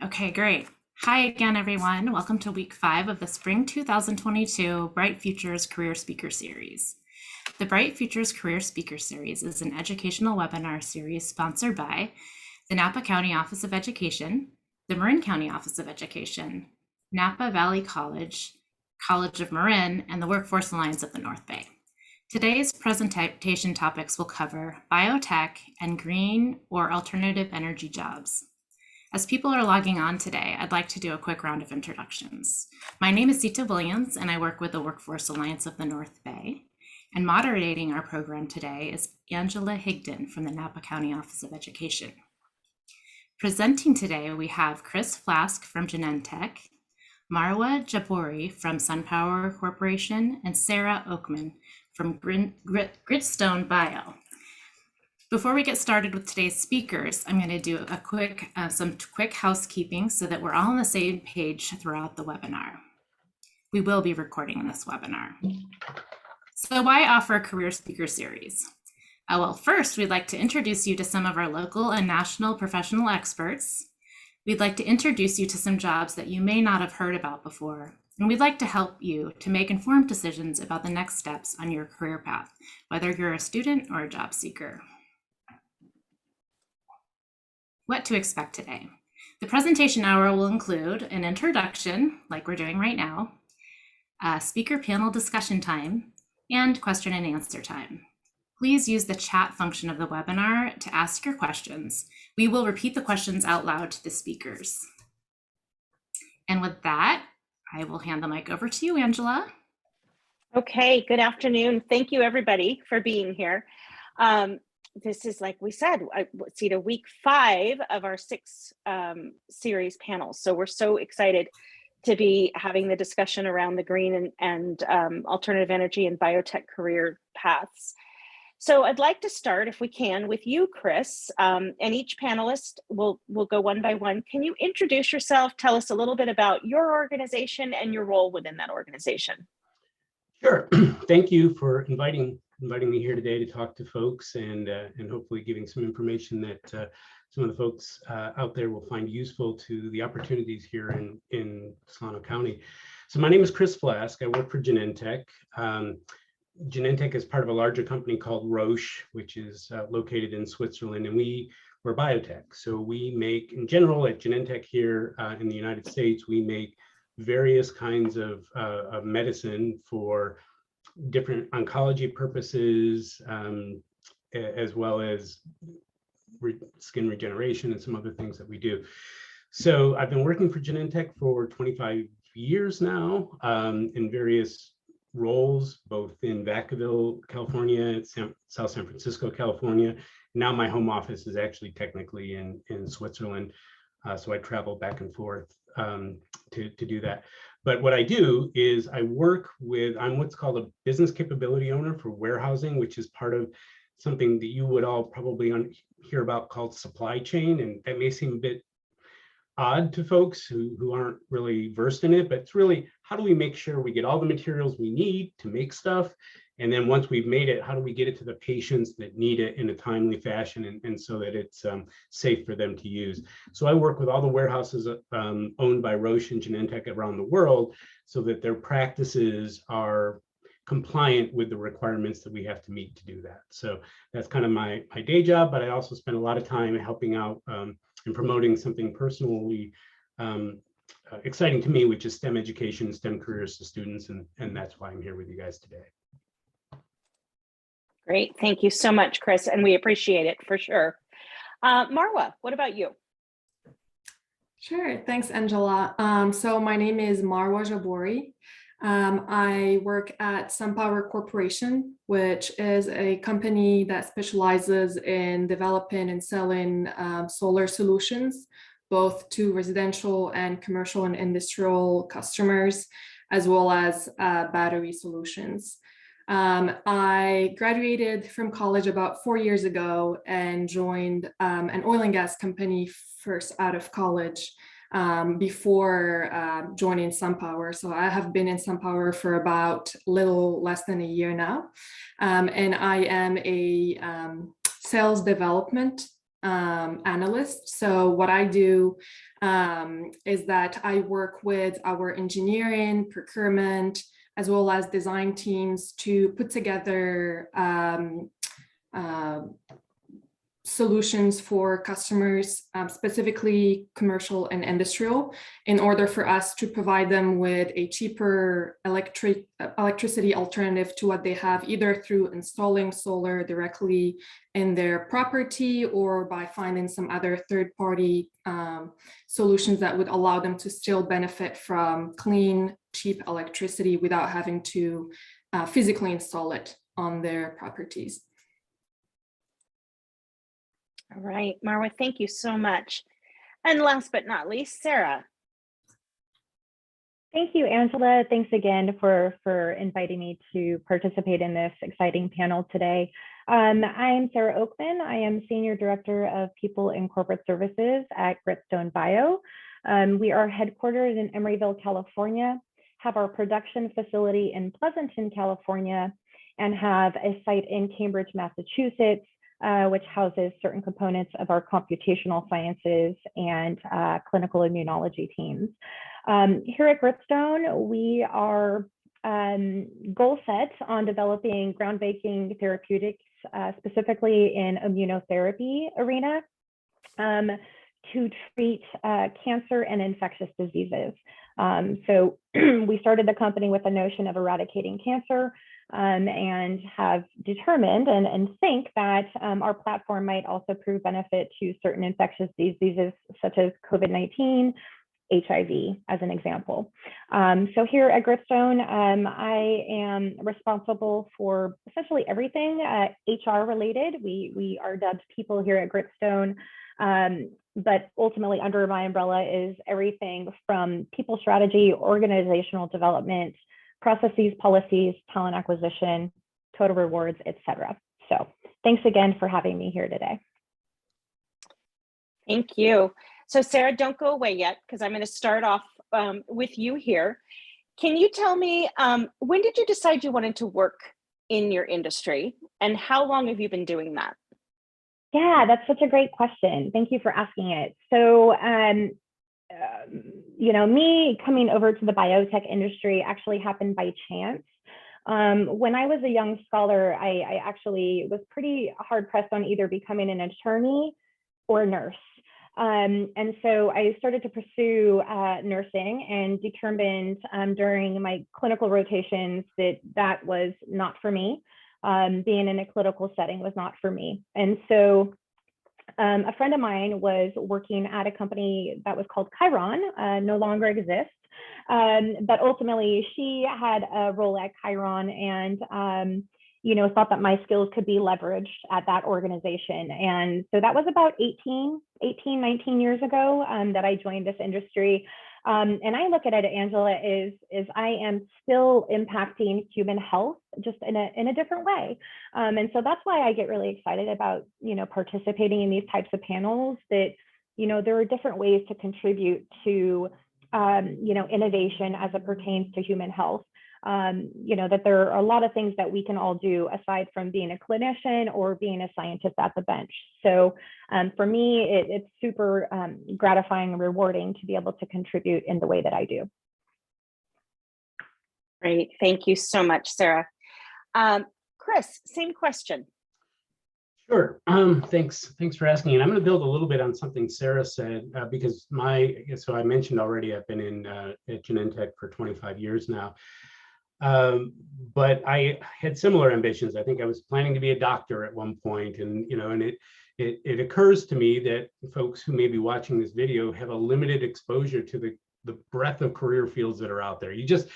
Okay, great. Hi again, everyone. Welcome to week 5 of the Spring 2022 Bright Futures Career Speaker Series. The Bright Futures Career Speaker Series is an educational webinar series sponsored by the Napa County Office of Education, the Marin County Office of Education, Napa Valley College, College of Marin, and the Workforce Alliance of the North Bay. Today's presentation topics will cover biotech and green or alternative energy jobs. As people are logging on today, I'd like to do a quick round of introductions. My name is Sita Williams, and I work with the Workforce Alliance of the North Bay. And moderating our program today is Angela Higdon from the Napa County Office of Education. Presenting today, we have Chris Flask from Genentech, Marwa Jabouri from SunPower Corporation, and Sarah Oakman from Gritstone Bio. Before we get started with today's speakers, I'm going to do some quick housekeeping so that we're all on the same page throughout the webinar. We will be recording this webinar. So why offer a career speaker series? Well, first, we'd like to introduce you to some of our local and national professional experts. We'd like to introduce you to some jobs that you may not have heard about before. And we'd like to help you to make informed decisions about the next steps on your career path, whether you're a student or a job seeker. What to expect today. The presentation hour will include an introduction, like we're doing right now, a speaker panel discussion time, and question and answer time. Please use the chat function of the webinar to ask your questions. We will repeat the questions out loud to the speakers. And with that, I will hand the mic over to you, Angela. Okay, good afternoon. Thank you, everybody, for being here. This is, like we said, week 5 of our 6 series panels. So we're so excited to be having the discussion around the green and alternative energy and biotech career paths. So I'd like to start, if we can, with you, Chris, and each panelist will go one by one. Can you introduce yourself, tell us a little bit about your organization and your role within that organization? Sure. Thank you for inviting me here today to talk to folks and hopefully giving some information that some of the folks out there will find useful to the opportunities here in Solano County. So my name is Chris Flask. I work for Genentech. Genentech is part of a larger company called Roche, which is located in Switzerland, and we're biotech. So we make, in general, at Genentech here in the United States, we make various kinds of medicine for different oncology purposes, as well as skin regeneration and some other things that we do. So I've been working for Genentech for 25 years now in various roles, both in Vacaville, California, South San Francisco, California. Now my home office is actually technically in Switzerland. So I travel back and forth to do that. But what I do is I'm what's called a business capability owner for warehousing, which is part of something that you would all probably hear about called supply chain. And that may seem a bit odd to folks who aren't really versed in it, but it's really, how do we make sure we get all the materials we need to make stuff? And then once we've made it, how do we get it to the patients that need it in a timely fashion and so that it's safe for them to use? So I work with all the warehouses owned by Roche and Genentech around the world so that their practices are compliant with the requirements that we have to meet to do that. So that's kind of my day job, but I also spend a lot of time helping out and promoting something personally exciting to me, which is STEM education, STEM careers to students, and that's why I'm here with you guys today. Great, thank you so much, Chris, and we appreciate it for sure. Marwa, what about you? Sure, thanks, Angela. So my name is Marwa Jabouri. I work at SunPower Corporation, which is a company that specializes in developing and selling solar solutions, both to residential and commercial and industrial customers, as well as battery solutions. I graduated from college about 4 years ago and joined an oil and gas company first out of college before joining SunPower. So I have been in SunPower for about little less than a year now. And I am a sales development analyst. So what I do is that I work with our engineering, procurement, as well as design teams to put together solutions for customers, specifically commercial and industrial, in order for us to provide them with a cheaper electricity alternative to what they have, either through installing solar directly in their property or by finding some other third-party solutions that would allow them to still benefit from clean, cheap electricity without having to physically install it on their properties. All right, Marwa, thank you so much. And last but not least, Sarah. Thank you, Angela. Thanks again for inviting me to participate in this exciting panel today. I'm Sarah Oakman. I am Senior Director of People and Corporate Services at Gritstone Bio. We are headquartered in Emeryville, California, have our production facility in Pleasanton, California, and have a site in Cambridge, Massachusetts, which houses certain components of our computational sciences and clinical immunology teams. Here at Gritstone, we are goal set on developing groundbreaking therapeutics, specifically in immunotherapy arena, to treat cancer and infectious diseases. So we started the company with a notion of eradicating cancer, and have determined and think that our platform might also prove benefit to certain infectious diseases such as COVID-19, HIV as an example. So here at Gritstone, I am responsible for essentially everything HR related. We are dubbed people here at Gritstone, but ultimately under my umbrella is everything from people strategy, organizational development, processes, policies, talent acquisition, total rewards, etc. So thanks again for having me here today. Thank you. So Sarah, don't go away yet, because I'm going to start off with you here. Can you tell me, when did you decide you wanted to work in your industry, and how long have you been doing that? Yeah, that's such a great question. Thank you for asking it. So, you know, me coming over to the biotech industry actually happened by chance. When I was a young scholar, I actually was pretty hard pressed on either becoming an attorney or a nurse. And so I started to pursue nursing, and determined during my clinical rotations that that was not for me. Being in a clinical setting was not for me. And so a friend of mine was working at a company that was called Chiron, no longer exists. But ultimately she had a role at Chiron, and you know, thought that my skills could be leveraged at that organization. And so that was about 19 years ago that I joined this industry. And I look at it, Angela, is I am still impacting human health just in a different way. And so that's why I get really excited about, you know, participating in these types of panels, that, you know, there are different ways to contribute to, you know, innovation as it pertains to human health. You know, that there are a lot of things that we can all do aside from being a clinician or being a scientist at the bench. So for me, it's super gratifying and rewarding to be able to contribute in the way that I do. Great, thank you so much, Sarah. Chris, same question. Sure. Thanks for asking. And I'm going to build a little bit on something Sarah said, because so I mentioned already, I've been in at Genentech for 25 years now. But I had similar ambitions. I think I was planning to be a doctor at one point, and you know, and it occurs to me that folks who may be watching this video have a limited exposure to the breadth of career fields that are out there. You just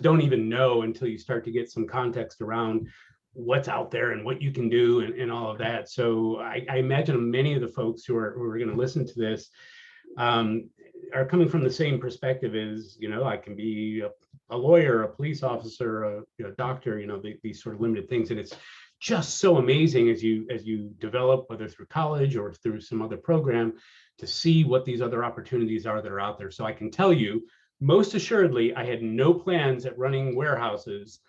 don't even know until you start to get some context around what's out there and what you can do and all of that. So I imagine many of the folks who are going to listen to this are coming from the same perspective as, you know, I can be a lawyer, a police officer, a doctor, you know, these sort of limited things. And it's just so amazing as you develop, whether through college or through some other program, to see what these other opportunities are that are out there. So I can tell you, most assuredly, I had no plans at running warehouses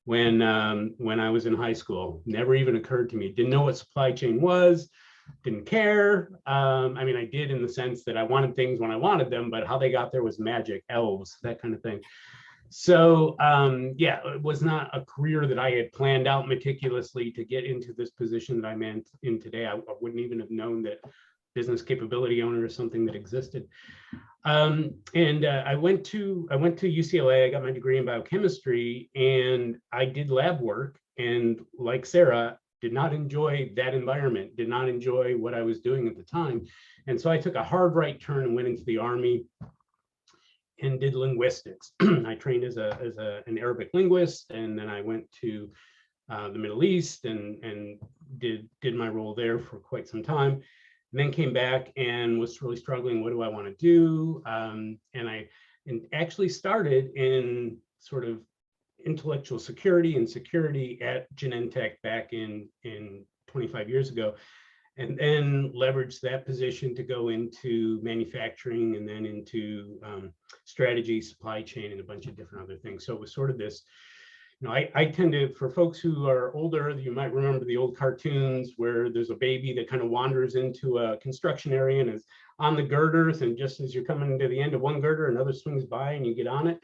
when I was in high school. Never even occurred to me. Didn't know what supply chain was. didn't care. I mean, I did in the sense that I wanted things when I wanted them, but how they got there was magic, elves, that kind of thing. So yeah, it was not a career that I had planned out meticulously to get into this position that I'm in today. I wouldn't even have known that business capability owner is something that existed. I went to UCLA. I got my degree in biochemistry, and I did lab work. And like Sarah, did not enjoy that environment. Did not enjoy what I was doing at the time. And so I took a hard right turn and went into the Army and did linguistics. I trained as an Arabic linguist, and then I went to the Middle East and did my role there for quite some time. And then came back and was really struggling. What do I want to do? And actually started in sort of intellectual security and security at Genentech back in 25 years ago. And then leveraged that position to go into manufacturing and then into strategy, supply chain, and a bunch of different other things. So it was sort of this, you know, I tend to, for folks who are older, you might remember the old cartoons where there's a baby that kind of wanders into a construction area and is on the girders. And just as you're coming to the end of one girder, another swings by and you get on it.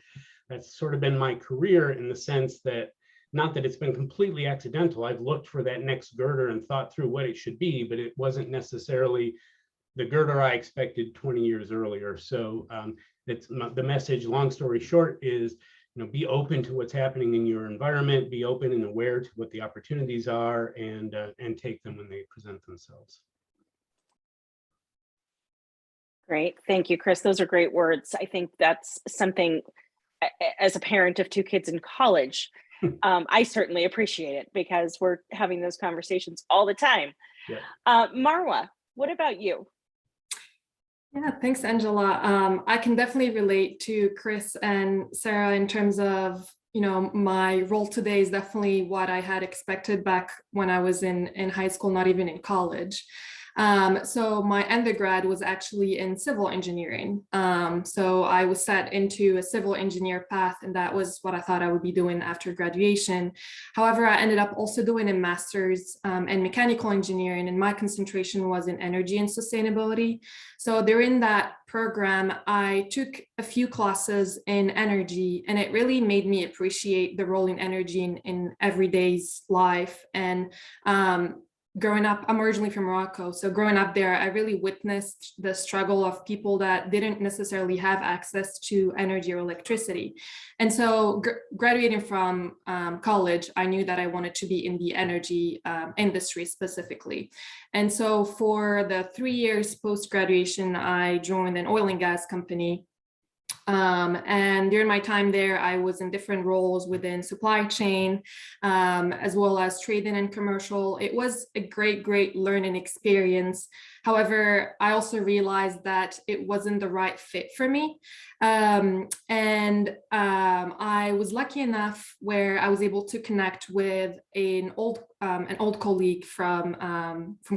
That's sort of been my career in the sense that, not that it's been completely accidental. I've looked for that next girder and thought through what it should be, but it wasn't necessarily the girder I expected 20 years earlier. So it's the message, long story short, is, you know, be open to what's happening in your environment, be open and aware to what the opportunities are, and take them when they present themselves. Great. Thank you, Chris. Those are great words. I think that's something, as a parent of two kids in college, I certainly appreciate it because we're having those conversations all the time. Yeah. Marwa, what about you? Yeah, thanks, Angela. I can definitely relate to Chris and Sarah in terms of, you know, my role today is definitely what I had expected back when I was in high school, not even in college. So my undergrad was actually in civil engineering. So I was set into a civil engineer path, and that was what I thought I would be doing after graduation. However, I ended up also doing a master's in mechanical engineering, and my concentration was in energy and sustainability. So during that program, I took a few classes in energy, and it really made me appreciate the role in energy in everyday's life. And growing up, I'm originally from Morocco. So growing up there, I really witnessed the struggle of people that didn't necessarily have access to energy or electricity. And so graduating from college, I knew that I wanted to be in the energy industry specifically. And so for the 3 years post-graduation, I joined an oil and gas company. And during my time there, I was in different roles within supply chain, as well as trading and commercial. It was a great learning experience. However, I also realized that it wasn't the right fit for me. I was lucky enough where I was able to connect with an old colleague from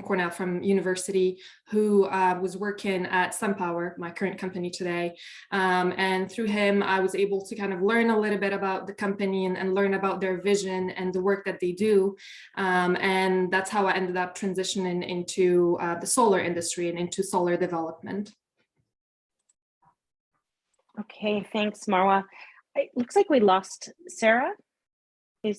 Cornell, from university, who was working at SunPower, my current company today. And through him, I was able to kind of learn a little bit about the company and learn about their vision and the work that they do. And that's how I ended up transitioning into the solar industry and into solar development. Okay, thanks, Marwa. It looks like we lost Sarah. I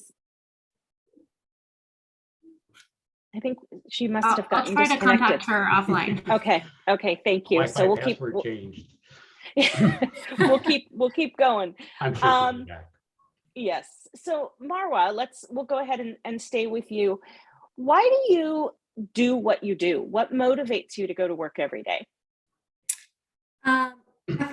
think she must have gotten I'll try disconnected. to contact her offline. Okay, thank you. So Password changed. we'll keep going. I'm sure she'll be back. Yes. So Marwa, we'll go ahead and stay with you. Why do you do what you do? What motivates you to go to work every day? I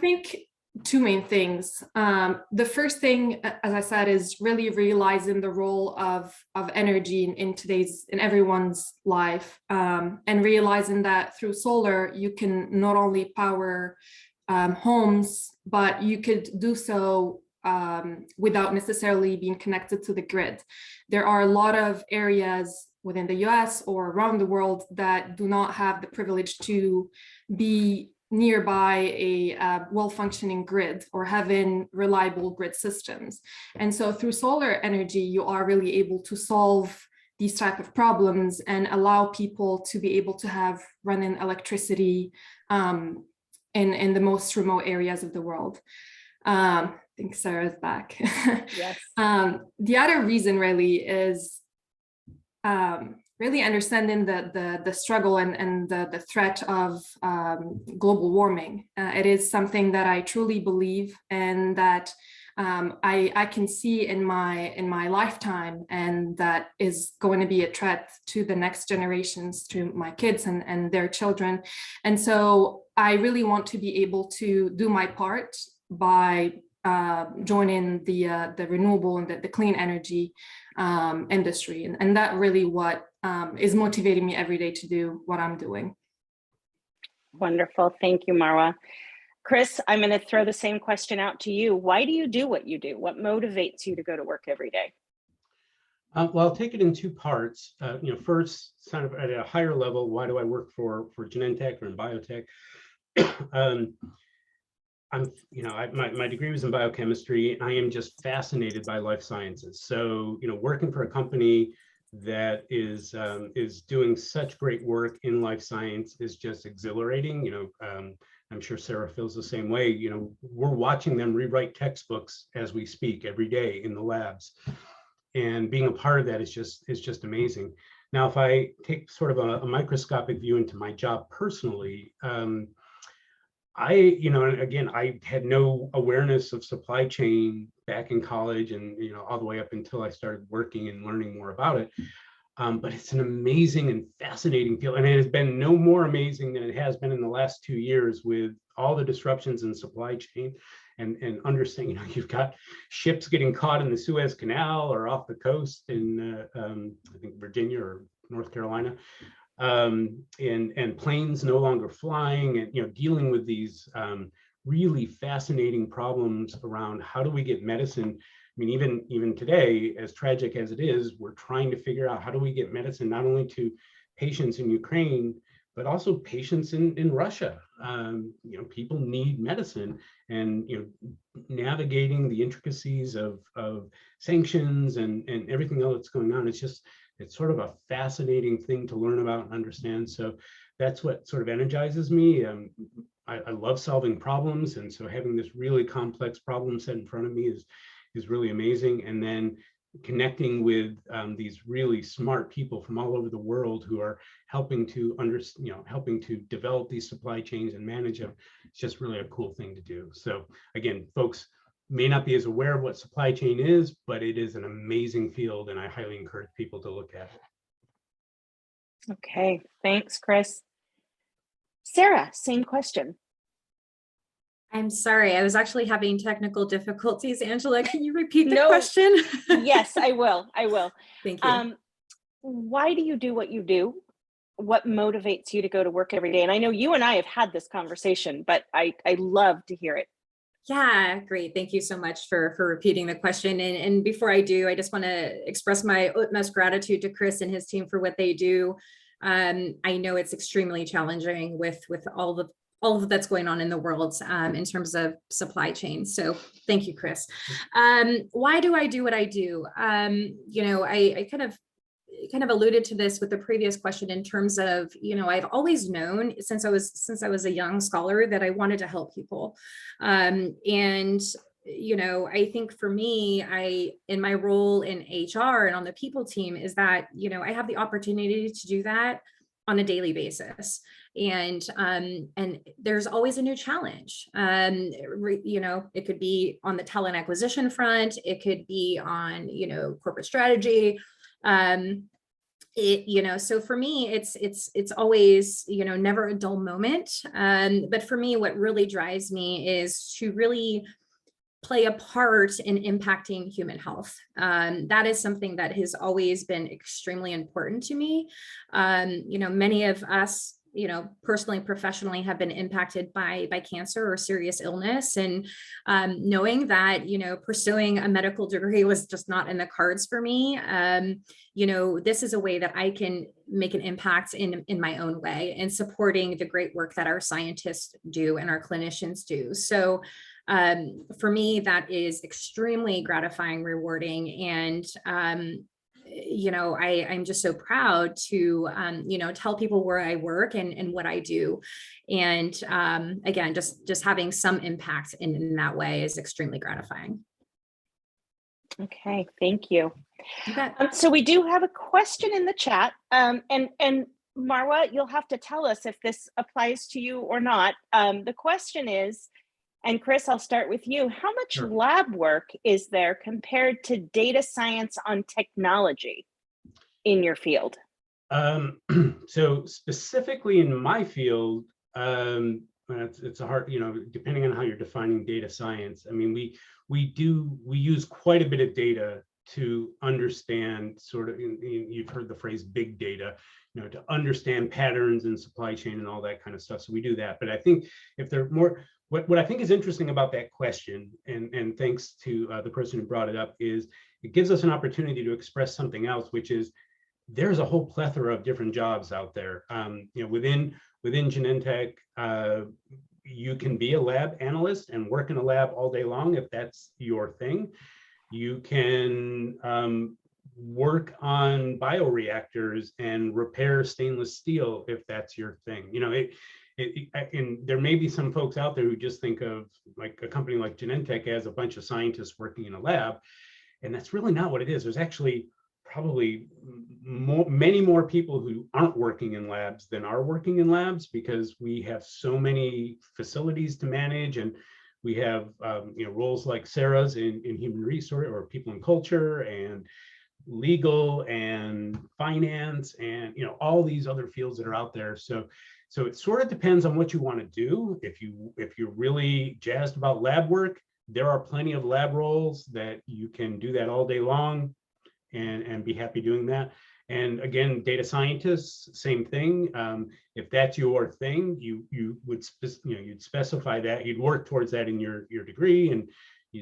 think two main things. The first thing, as I said, is really realizing the role of energy in everyone's life, and realizing that through solar, you can not only power homes, but you could do so without necessarily being connected to the grid. There are a lot of areas within the US or around the world that do not have the privilege to be nearby a well-functioning grid or having reliable grid systems. And so through solar energy, you are really able to solve these type of problems and allow people to be able to have running electricity in the most remote areas of the world. I think Sarah's back. Yes. The other reason really is really understanding the struggle and the threat of global warming. It is something that I truly believe, and that I can see in my lifetime, and that is going to be a threat to the next generations, to my kids and their children. And so I really want to be able to do my part by joining the renewable and the clean energy industry, and that really what is motivating me every day to do what I'm doing. Wonderful. Thank you, Marwa. Chris, I'm going to throw the same question out to you. Why do you do what you do? What motivates you to go to work every day? Well, I'll take it in two parts. First, kind of at a higher level, why do I work for Genentech or in biotech? My degree was in biochemistry. I am just fascinated by life sciences. So, working for a company that is doing such great work in life science is just exhilarating. I'm sure Sarah feels the same way. We're watching them rewrite textbooks as we speak every day in the labs, and being a part of that is just amazing. Now, if I take sort of a microscopic view into my job personally, I had no awareness of supply chain back in college, and all the way up until I started working and learning more about it. But it's an amazing and fascinating field, and it has been no more amazing than it has been in the last 2 years with all the disruptions in supply chain, and understanding. You've got ships getting caught in the Suez Canal or off the coast in I think Virginia or North Carolina. And planes no longer flying, and dealing with these really fascinating problems around how do we get medicine. I mean, even today, as tragic as it is, we're trying to figure out how do we get medicine not only to patients in Ukraine, but also patients in Russia. People need medicine, and navigating the intricacies of sanctions and everything else that's going on. It's sort of a fascinating thing to learn about and understand. So that's what sort of energizes me. I love solving problems, and so having this really complex problem set in front of me is really amazing. And then connecting with these really smart people from all over the world who are helping to helping to develop these supply chains and manage them. It's just really a cool thing to do. So again, folks may not be as aware of what supply chain is, but it is an amazing field, and I highly encourage people to look at it. Okay, thanks, Chris. Sarah, same question. I'm sorry, I was actually having technical difficulties. Angela, can you repeat the question? Yes, I will. Thank you. Why do you do what you do? What motivates you to go to work every day? And I know you and I have had this conversation, but I love to hear it. Yeah, great. Thank you so much for repeating the question. And before I do, I just want to express my utmost gratitude to Chris and his team for what they do. I know it's extremely challenging with all of that's going on in the world in terms of supply chain. So thank you, Chris. Why do I do what I do? I kind of alluded to this with the previous question in terms of, I've always known since I was a young scholar that I wanted to help people. I think for me, in my role in HR and on the people team is that, I have the opportunity to do that on a daily basis. And there's always a new challenge. It could be on the talent acquisition front. It could be on, corporate strategy. So for me, it's always, never a dull moment. But for me, what really drives me is to really play a part in impacting human health. That is something that has always been extremely important to me. Many of us, personally, professionally have been impacted by cancer or serious illness. And knowing that, pursuing a medical degree was just not in the cards for me. This is a way that I can make an impact in my own way and supporting the great work that our scientists do and our clinicians do. So for me, that is extremely gratifying, rewarding, and I'm just so proud to, tell people where I work and what I do. And again, just having some impact in that way is extremely gratifying. Okay, thank you. You bet. So we do have a question in the chat, and Marwa, you'll have to tell us if this applies to you or not. The question is, and Chris, I'll start with you. How much Sure. lab work is there compared to data science on technology in your field? So specifically in my field, it's a hard, depending on how you're defining data science. I mean, we use quite a bit of data to understand sort of, you've heard the phrase big data, to understand patterns in supply chain and all that kind of stuff. So we do that. But I think if they're more, what I think is interesting about that question, and thanks to the person who brought it up, is it gives us an opportunity to express something else, which is there's a whole plethora of different jobs out there. Within Genentech, you can be a lab analyst and work in a lab all day long if that's your thing. You can work on bioreactors and repair stainless steel if that's your thing. And there may be some folks out there who just think of like a company like Genentech as a bunch of scientists working in a lab, and that's really not what it is. There's actually probably many more people who aren't working in labs than are working in labs, because we have so many facilities to manage, and we have roles like Sarah's in human resource or people in culture and legal and finance and all these other fields that are out there. So it sort of depends on what you want to do. If you're really jazzed about lab work, there are plenty of lab roles that you can do that all day long and be happy doing that. And again, data scientists, same thing. If that's your thing, you would you'd specify that, you'd work towards that in your degree. And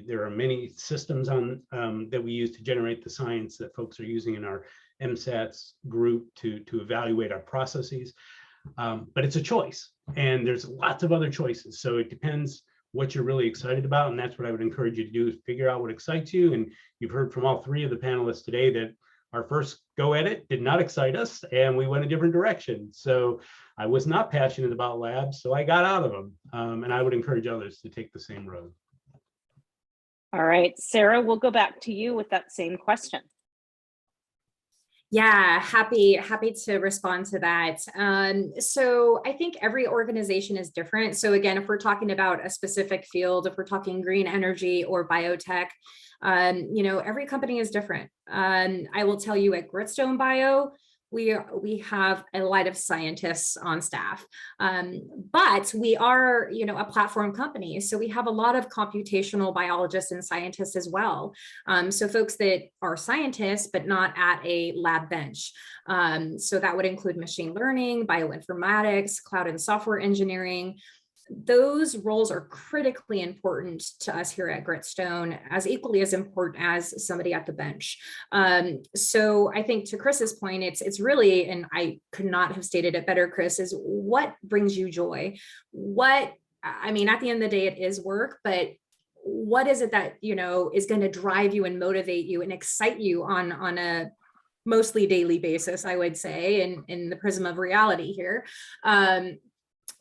there are many systems on that we use to generate the science that folks are using in our MSATs group to evaluate our processes. But it's a choice, and there's lots of other choices. So it depends what you're really excited about. And that's what I would encourage you to do, is figure out what excites you. And you've heard from all three of the panelists today that our first go at it did not excite us, and we went a different direction. So I was not passionate about labs, so I got out of them. And I would encourage others to take the same road. All right, Sarah, we'll go back to you with that same question. Yeah, happy to respond to that. So I think every organization is different. So again, if we're talking about a specific field, if we're talking green energy or biotech, every company is different. I will tell you at Gritstone Bio, we have a lot of scientists on staff, but we are, a platform company. So we have a lot of computational biologists and scientists as well. So folks that are scientists, but not at a lab bench. So that would include machine learning, bioinformatics, cloud and software engineering. Those roles are critically important to us here at Gritstone, as equally as important as somebody at the bench. So I think to Chris's point, it's really, and I could not have stated it better, Chris, is what brings you joy? At the end of the day, it is work, but what is it that, is going to drive you and motivate you and excite you on a mostly daily basis, I would say, in the prism of reality here.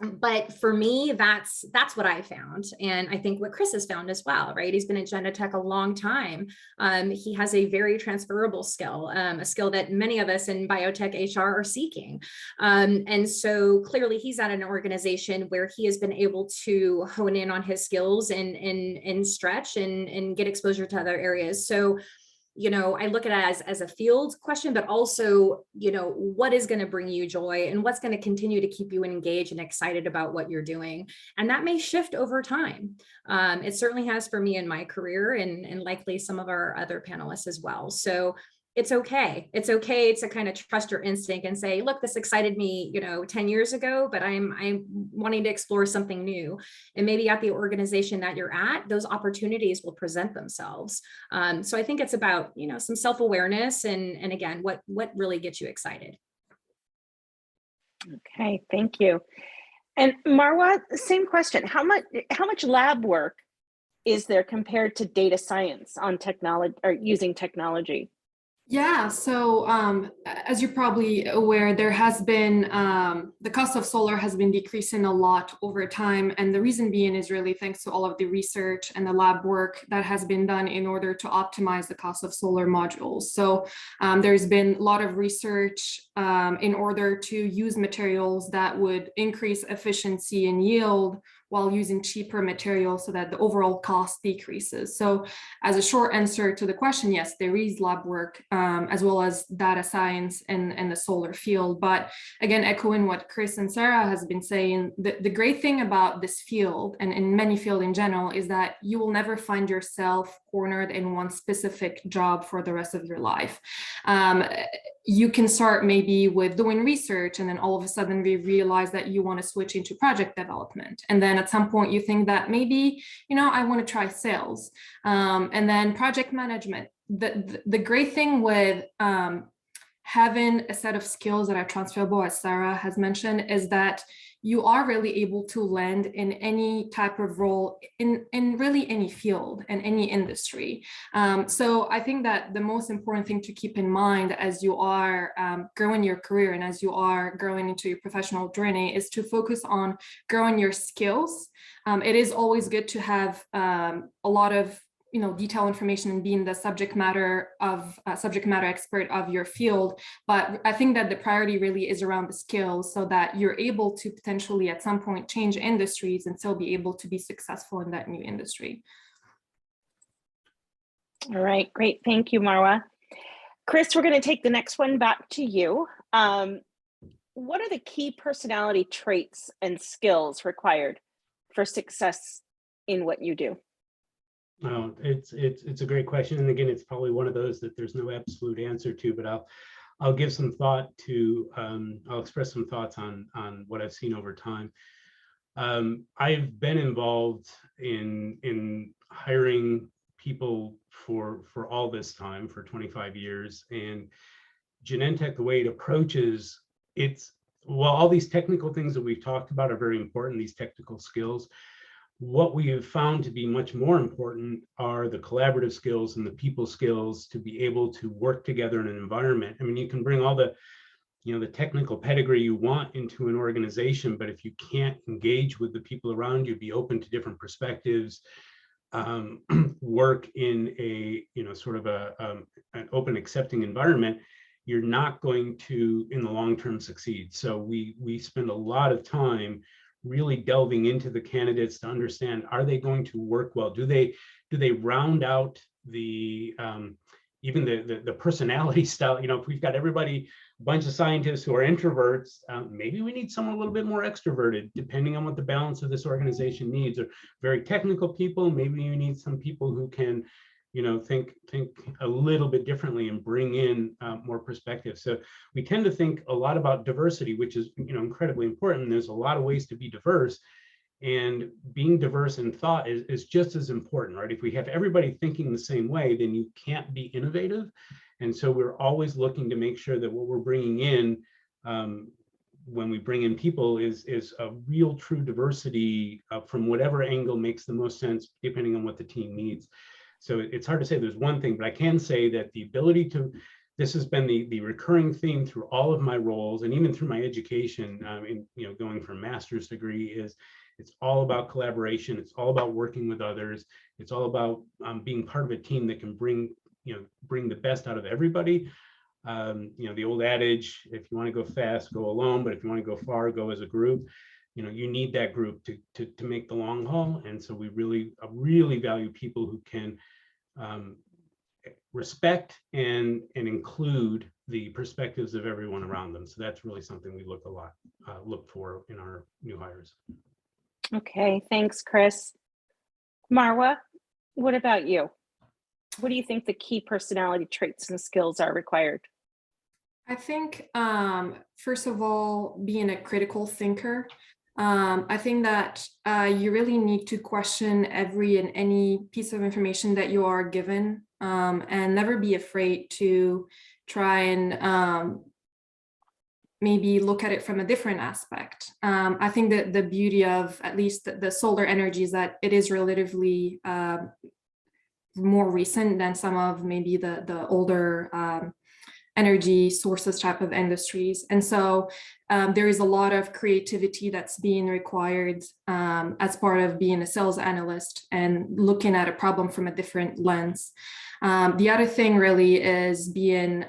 But for me, that's what I found. And I think what Chris has found as well, right? He's been at Genentech a long time. He has a very transferable skill, a skill that many of us in biotech HR are seeking. And so clearly he's at an organization where he has been able to hone in on his skills and stretch and get exposure to other areas. So I look at it as a field question, but also, what is going to bring you joy and what's going to continue to keep you engaged and excited about what you're doing. And that may shift over time. It certainly has for me in my career and likely some of our other panelists as well. So it's okay. It's okay to kind of trust your instinct and say, look, this excited me, 10 years ago, but I'm wanting to explore something new. And maybe at the organization that you're at, those opportunities will present themselves. So I think it's about, some self-awareness and again, what really gets you excited. Okay, thank you. And Marwa, same question. How much lab work is there compared to data science on technology or using technology? Yeah, so as you're probably aware, there has been the cost of solar has been decreasing a lot over time. And the reason being is really thanks to all of the research and the lab work that has been done in order to optimize the cost of solar modules. So there's been a lot of research in order to use materials that would increase efficiency and yield while using cheaper materials so that the overall cost decreases. So as a short answer to the question, yes, there is lab work as well as data science in the solar field. But again, echoing what Chris and Sarah has been saying, the great thing about this field and in many fields in general is that you will never find yourself cornered in one specific job for the rest of your life. You can start maybe with doing research, and then all of a sudden we realize that you want to switch into project development. And then at some point you think that maybe, I want to try sales. And then project management. The great thing with having a set of skills that are transferable, as Sarah has mentioned, is that you are really able to land in any type of role in really any field and any industry. So I think that the most important thing to keep in mind as you are growing your career and as you are growing into your professional journey is to focus on growing your skills. It is always good to have a lot of detailed information and being the subject matter expert of your field. But I think that the priority really is around the skills so that you're able to potentially at some point change industries and still be able to be successful in that new industry. All right, great. Thank you, Marwa. Chris, we're going to take the next one back to you. What are the key personality traits and skills required for success in what you do? Oh, it's a great question, and again, it's probably one of those that there's no absolute answer to. But I'll give some thought to. I'll express some thoughts on what I've seen over time. I've been involved in hiring people for all this time, for 25 years, and Genentech, the way it approaches while all these technical things that we've talked about are very important, these technical skills. What we have found to be much more important are the collaborative skills and the people skills to be able to work together in an environment. I mean, you can bring all the technical pedigree you want into an organization, but if you can't engage with the people around you, be open to different perspectives, work in a sort of an open, accepting environment, you're not going to in the long term succeed. So we spend a lot of time really delving into the candidates to understand, are they going to work well? Do they round out the even the personality style? If we've got everybody, a bunch of scientists who are introverts, maybe we need someone a little bit more extroverted, depending on what the balance of this organization needs. Or very technical people, maybe you need some people who can think a little bit differently and bring in more perspective. So we tend to think a lot about diversity, which is incredibly important. There's a lot of ways to be diverse, and being diverse in thought is just as important, right? If we have everybody thinking the same way, then you can't be innovative. And so we're always looking to make sure that what we're bringing in when we bring in people is a real true diversity from whatever angle makes the most sense, depending on what the team needs. So it's hard to say there's one thing, but I can say that the ability this has been the recurring theme through all of my roles, and even through my education, going for a master's degree, is it's all about collaboration. It's all about working with others. It's all about being part of a team that can bring the best out of everybody. The old adage, if you want to go fast, go alone, but if you want to go far, go as a group. You need that group to make the long haul. And so we really value people who can respect and include the perspectives of everyone around them. So that's really something we look for in our new hires. Okay, thanks, Chris. Marwa, what about you? What do you think the key personality traits and skills are required? I think, first of all, being a critical thinker. I think that you really need to question every and any piece of information that you are given, and never be afraid to try and maybe look at it from a different aspect. I think that the beauty of at least the solar energy is that it is relatively more recent than some of maybe the older energy sources type of industries. And so there is a lot of creativity that's being required as part of being a sales analyst and looking at a problem from a different lens. The other thing really is being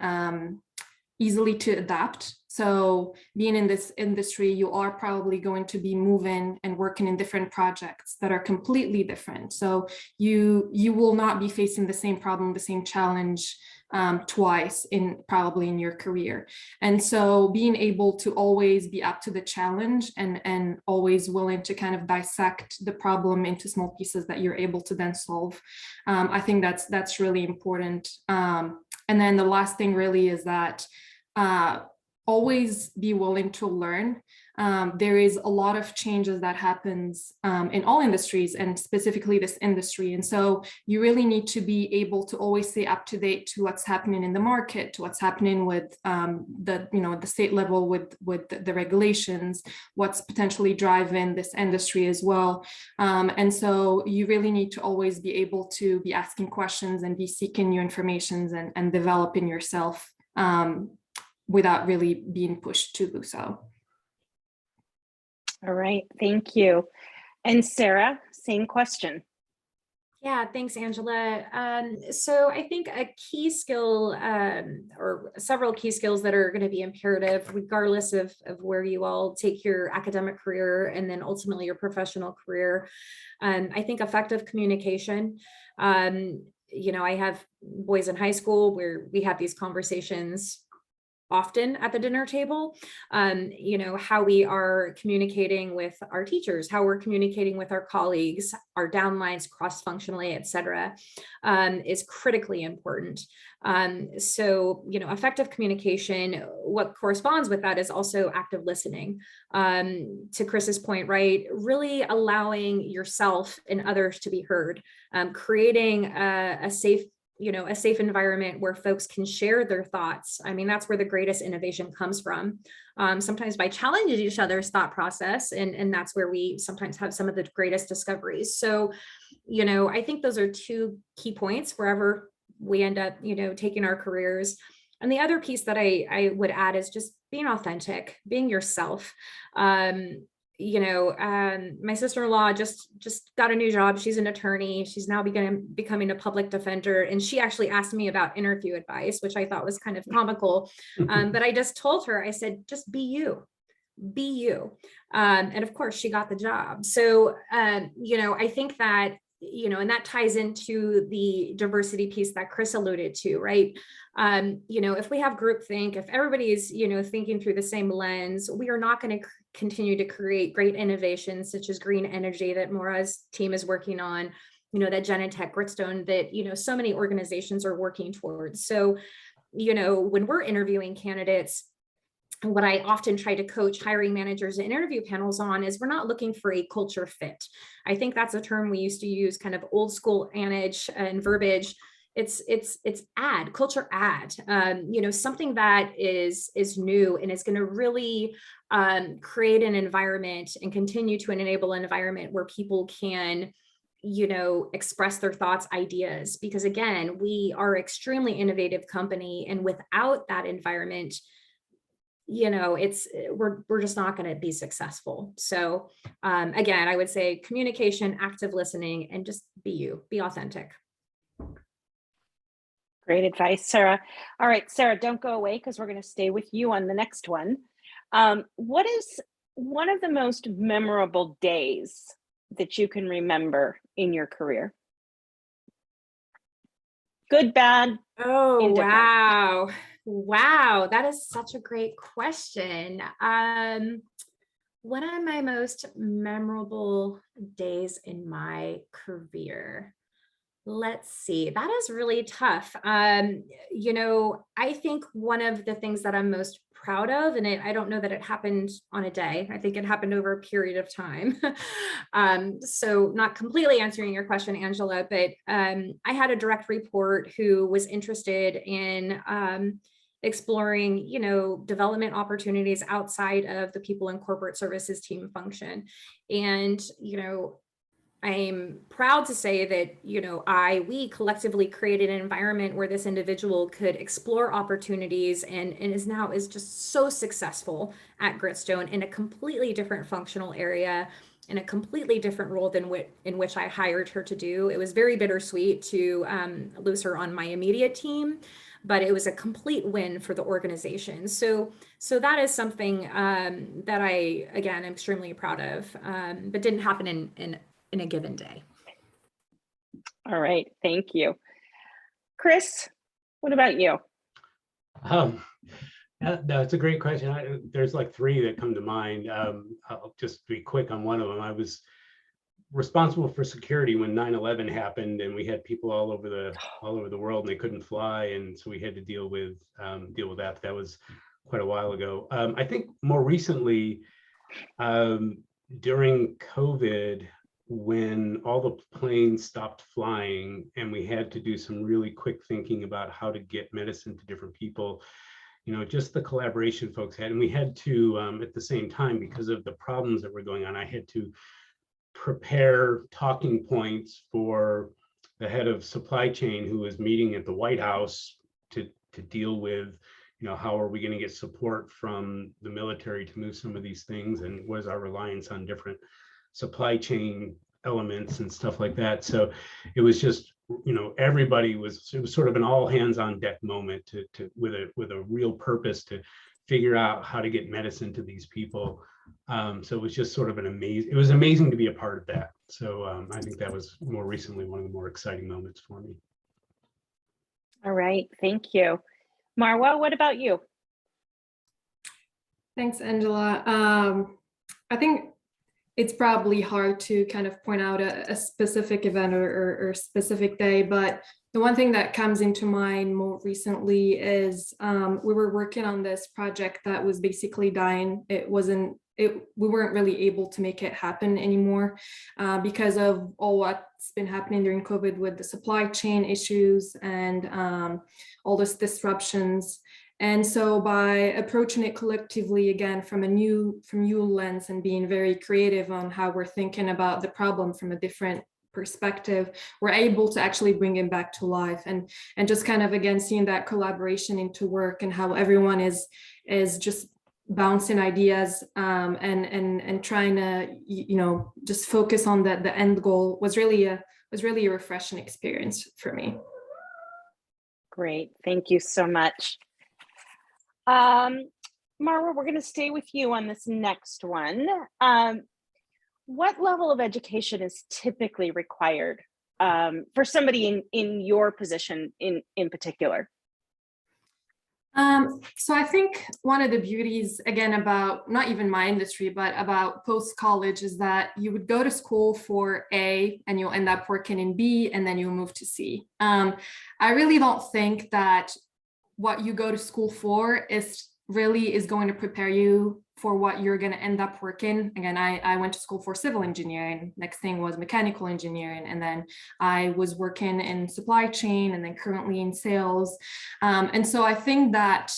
easily to adapt. So being in this industry, you are probably going to be moving and working in different projects that are completely different. So you will not be facing the same problem, the same challenge twice probably in your career. And so being able to always be up to the challenge and always willing to kind of dissect the problem into small pieces that you're able to then solve. I think that's really important. And then the last thing really is that always be willing to learn. There is a lot of changes that happens in all industries and specifically this industry. And so you really need to be able to always stay up to date to what's happening in the market, to what's happening with the state level with the regulations, what's potentially driving this industry as well. And so you really need to always be able to be asking questions and be seeking new information and developing yourself without really being pushed to do so. All right, thank you. And Sarah, same question. Yeah, thanks, Angela. So I think a key skill or several key skills that are going to be imperative, regardless of where you all take your academic career and then ultimately your professional career. I think effective communication. I have boys in high school where we have these conversations often at the dinner table, how we are communicating with our teachers, how we're communicating with our colleagues, our downlines cross-functionally, et cetera, is critically important. So, effective communication, what corresponds with that is also active listening. To Chris's point, right, really allowing yourself and others to be heard, creating a safe environment where folks can share their thoughts. I mean, that's where the greatest innovation comes from. Sometimes by challenging each other's thought process, and that's where we sometimes have some of the greatest discoveries. So, I think those are two key points wherever we end up, taking our careers. And the other piece that I would add is just being authentic, being yourself. My sister-in-law just got a new job. She's an attorney. She's now becoming a public defender. And she actually asked me about interview advice, which I thought was kind of comical. But I just told her, I said, just be you. Be you. And of course, she got the job. So, I think that, and that ties into the diversity piece that Chris alluded to, right? If we have groupthink, if everybody's, thinking through the same lens, we are not going to continue to create great innovations such as green energy that Maura's team is working on, that Genentech, Gritstone, that, so many organizations are working towards. So, when we're interviewing candidates, what I often try to coach hiring managers and interview panels on is we're not looking for a culture fit. I think that's a term we used to use, kind of old school adage and verbiage. It's culture add, something that is new and is going to really create an environment and continue to enable an environment where people can express their thoughts, ideas, because again, we are an extremely innovative company, and without that environment, we're just not going to be successful. So again, I would say communication, active listening, and just be you, be authentic. Great advice, Sarah. All right, Sarah, don't go away because we're going to stay with you on the next one. What is one of the most memorable days that you can remember in your career? Good, bad? Oh, wow. Wow, that is such a great question. One of my most memorable days in my career. Let's see, that is really tough. I think one of the things that I'm most proud of, and I don't know that it happened on a day, I think it happened over a period of time. So not completely answering your question, Angela, but I had a direct report who was interested in exploring, development opportunities outside of the people in corporate services team function. And, I'm proud to say that, we collectively created an environment where this individual could explore opportunities and is just so successful at Gritstone in a completely different functional area, in a completely different role than in which I hired her to do. It was very bittersweet to lose her on my immediate team, but it was a complete win for the organization. So that is something that I, again, am extremely proud of, but didn't happen in a given day. All right, thank you. Chris, what about you? That's a great question. There's like three that come to mind. I'll just be quick on one of them. I was responsible for security when 9/11 happened, and we had people all over the world, and they couldn't fly, and so we had to deal with that. That was quite a while ago. I think more recently, during COVID, when all the planes stopped flying and we had to do some really quick thinking about how to get medicine to different people, just the collaboration folks had, and we had to, at the same time, because of the problems that were going on, I had to prepare talking points for the head of supply chain who was meeting at the White House to deal with, how are we going to get support from the military to move some of these things, and what is our reliance on different supply chain elements and stuff like that. So it was just, it was sort of an all hands on deck moment with a real purpose to figure out how to get medicine to these people. So it was just sort of it was amazing to be a part of that. So I think that was more recently one of the more exciting moments for me. All right, thank you. Marwa, what about you? Thanks, Angela. I think it's probably hard to kind of point out a specific event or specific day, but the one thing that comes into mind more recently is we were working on this project that was basically dying. We weren't really able to make it happen anymore because of all what's been happening during COVID with the supply chain issues and all those disruptions. And so by approaching it collectively, again, from a new lens and being very creative on how we're thinking about the problem from a different perspective, we're able to actually bring it back to life and just kind of, again, seeing that collaboration into work and how everyone is just bouncing ideas and trying to, just focus on the end goal was really a refreshing experience for me. Great, thank you so much. Marwa, we're going to stay with you on this next one. What level of education is typically required for somebody in your position in particular? So I think one of the beauties, again, about not even my industry, but about post-college is that you would go to school for A and you'll end up working in B and then you'll move to C. I really don't think that what you go to school for is going to prepare you for what you're going to end up working. Again, I went to school for civil engineering. Next thing was mechanical engineering. And then I was working in supply chain and then currently in sales. And so I think that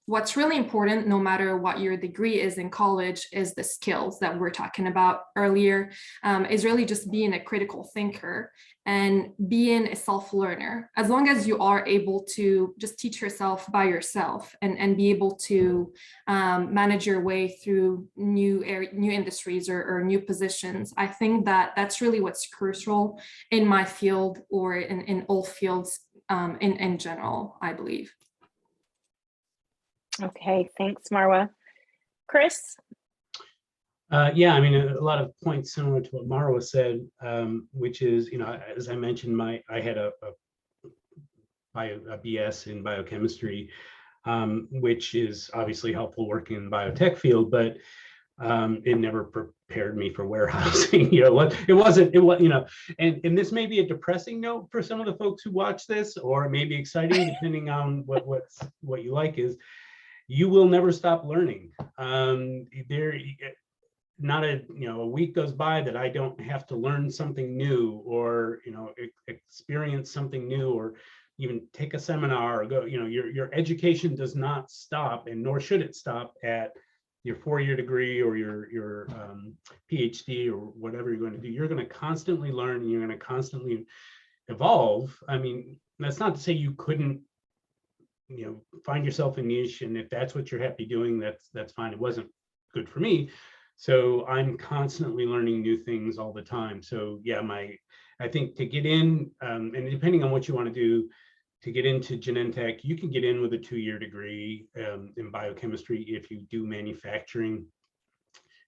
what's really important, no matter what your degree is in college, is the skills that we're talking about earlier, is really just being a critical thinker and being a self-learner. As long as you are able to just teach yourself by yourself and be able to manage your way through new industries or new positions, I think that that's really what's crucial in my field or in all fields in general, I believe. Okay, thanks, Marwa. Chris? Yeah, I mean, a lot of points similar to what Marwa said, which is, as I mentioned, I had a BS in biochemistry, which is obviously helpful working in the biotech field, but it never prepared me for warehousing. And this may be a depressing note for some of the folks who watch this, or it may be exciting depending on what you like. Is you will never stop learning. Not a week goes by that I don't have to learn something new or experience something new or even take a seminar or go. Your education does not stop, and nor should it stop at your 4-year degree or your PhD or whatever you're going to do, you're going to constantly learn and you're going to constantly evolve. I mean, that's not to say you couldn't, find yourself a niche, and if that's what you're happy doing, that's fine. It wasn't good for me, so I'm constantly learning new things all the time. So yeah, I think to get in, and depending on what you want to do, to get into Genentech, you can get in with a 2-year degree in biochemistry if you do manufacturing,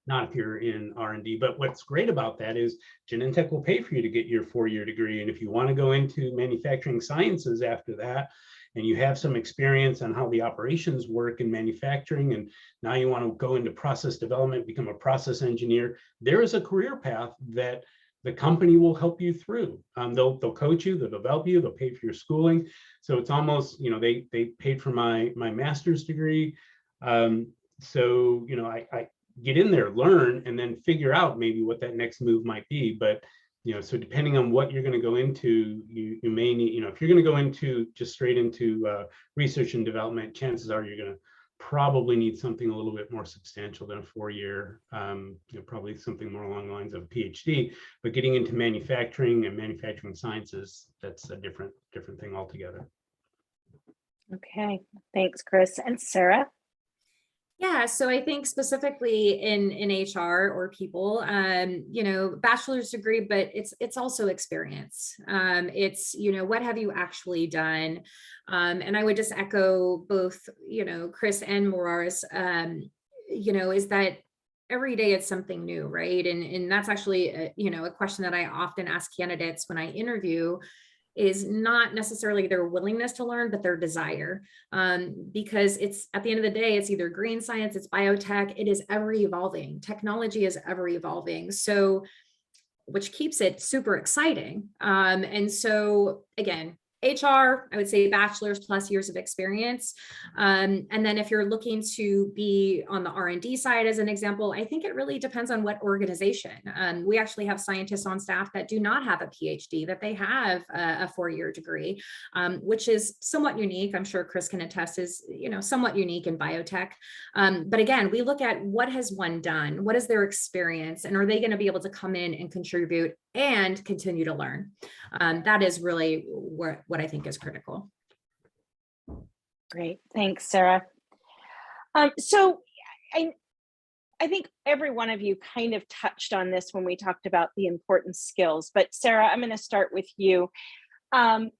not if you're in R&D. But what's great about that is Genentech will pay for you to get your 4-year degree. And if you want to go into manufacturing sciences after that, and you have some experience on how the operations work in manufacturing, and now you want to go into process development, become a process engineer, there is a career path that the company will help you through. They'll coach you, they'll develop you, they'll pay for your schooling. So it's almost, they paid for my master's degree. So, I get in there, learn, and then figure out maybe what that next move might be. But, so depending on what you're going to go into, you may need, if you're going to go into just straight into research and development, chances are you're going to probably need something a little bit more substantial than a 4-year, probably something more along the lines of a PhD. But getting into manufacturing and manufacturing sciences, that's a different thing altogether. Okay, thanks, Chris. And Sarah? Yeah, so I think specifically in HR or people, bachelor's degree, but it's also experience. It's, what have you actually done? And I would just echo both, Chris and Morar's, is that every day it's something new, right? And that's actually, a question that I often ask candidates when I interview, is not necessarily their willingness to learn, but their desire. Because it's, at the end of the day, it's either green science, it's biotech, it is ever evolving. Technology is ever evolving. So, which keeps it super exciting. And so again, HR, I would say bachelor's plus years of experience. And then if you're looking to be on the R&D side, as an example, I think it really depends on what organization. We actually have scientists on staff that do not have a PhD, that they have a 4-year degree, which is somewhat unique. I'm sure Chris can attest is, somewhat unique in biotech. But again, we look at what has one done, what is their experience, and are they going to be able to come in and contribute and continue to learn? That is really what I think is critical. Great, thanks, Sarah. So I think every one of you kind of touched on this when we talked about the important skills, but Sarah, I'm going to start with you. How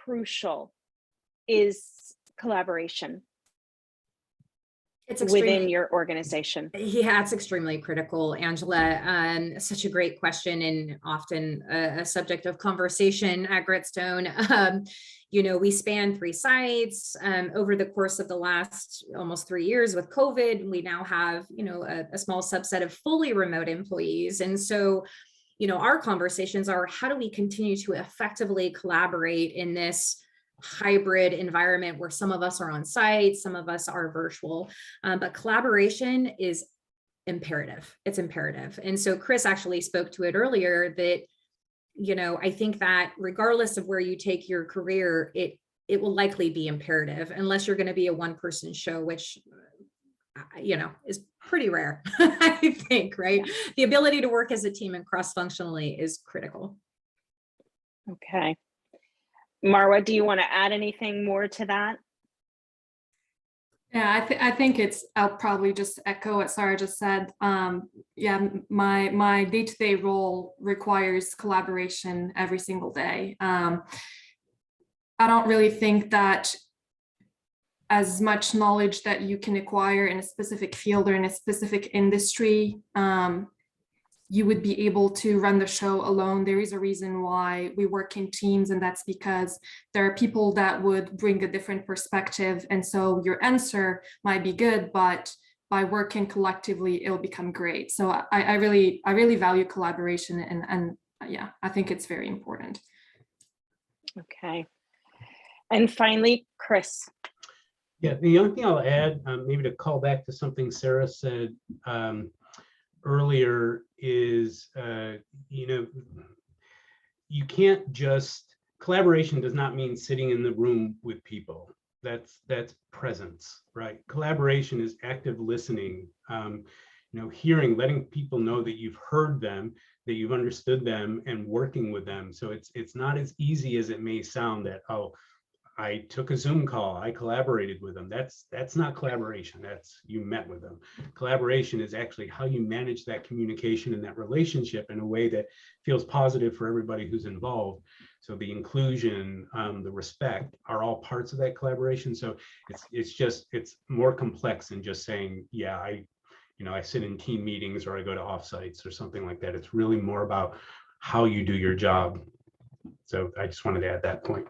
crucial is collaboration within your organization? Yeah, it's extremely critical, Angela. Such a great question, and often a subject of conversation at Gritstone. We span 3 sites over the course of the last almost 3 years with COVID. We now have, a small subset of fully remote employees. And so, our conversations are, how do we continue to effectively collaborate in this hybrid environment where some of us are on site, some of us are virtual, but collaboration is imperative. It's imperative. And so Chris actually spoke to it earlier that, I think that regardless of where you take your career, it will likely be imperative unless you're going to be a one-person show, which, is pretty rare, I think, right? The ability to work as a team and cross-functionally is critical. Okay. Marwa, do you want to add anything more to that? Yeah, I think I'll probably just echo what Sarah just said. Yeah, my day-to-day role requires collaboration every single day. I don't really think that as much knowledge that you can acquire in a specific field or in a specific industry, you would be able to run the show alone. There is a reason why we work in teams, and that's because there are people that would bring a different perspective. And so your answer might be good, but by working collectively, it'll become great. So I really value collaboration, and yeah, I think it's very important. Okay. And finally, Chris. Yeah, the only thing I'll add, maybe to call back to something Sarah said earlier, is you can't just, collaboration does not mean sitting in the room with people. that's presence, right? Collaboration is active listening, hearing, letting people know that you've heard them, that you've understood them, and working with them. So it's not as easy as it may sound that, oh, I took a Zoom call, I collaborated with them. That's not collaboration. That's you met with them. Collaboration is actually how you manage that communication and that relationship in a way that feels positive for everybody who's involved. So the inclusion, the respect are all parts of that collaboration. So it's more complex than just saying, yeah, I sit in team meetings or I go to offsites or something like that. It's really more about how you do your job. So I just wanted to add that point.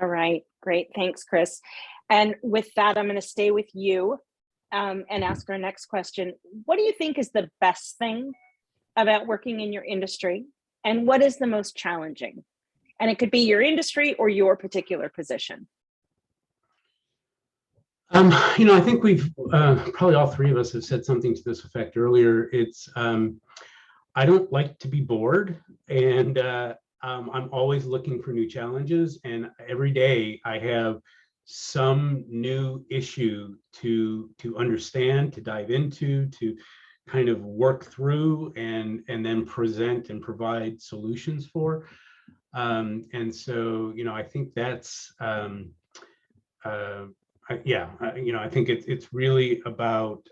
All right, great. Thanks, Chris. And with that, I'm going to stay with you and ask our next question. What do you think is the best thing about working in your industry? And what is the most challenging? And it could be your industry or your particular position. I think we've probably all three of us have said something to this effect earlier. It's I don't like to be bored, and I'm always looking for new challenges, and every day I have some new issue to understand, to dive into, to kind of work through, and then present and provide solutions for. And so, I think that's I think it's really about